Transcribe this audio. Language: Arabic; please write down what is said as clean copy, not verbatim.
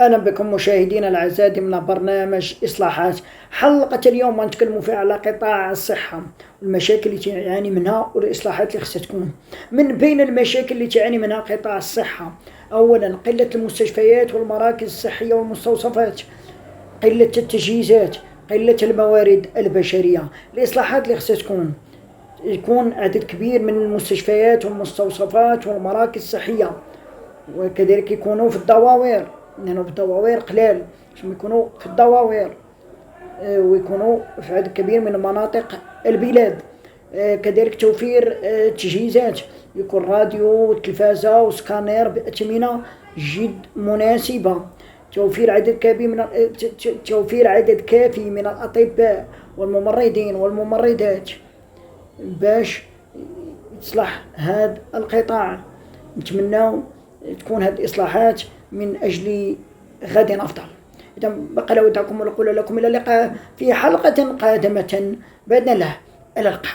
أهلا بكم مشاهدينا الأعزاء ضمن برنامج إصلاحات. حلقة اليوم نتكلم فيها على قطاع الصحة والمشاكل اللي تعاني منها والإصلاحات اللي خصها تكون. من بين المشاكل اللي تعاني منها قطاع الصحة، أولا قلة المستشفيات والمراكز الصحية والمستوصفات، قلة التجهيزات، قلة الموارد البشرية. الإصلاحات اللي خصها يكون عدد كبير من المستشفيات والمستوصفات والمراكز الصحية، وكذلك يكونوا في الدواوير، لأنه في الدواوير قلال، يكونوا في الدواوير ويكونوا في عدد كبير من مناطق البلاد. كذلك توفير تجهيزات، يكون راديو وتلفازة وسكانير بأثمنة جد مناسبة، توفير عدد كافي من الأطباء والممرضين والممرضات باش يصلح هذا القطاع. نتمنى تكون هذه الإصلاحات من أجل غد أفضل. إذا بقى لا ودعكم ونقول لكم إلى اللقاء في حلقة قادمة بإذن الله. إلى اللقاء.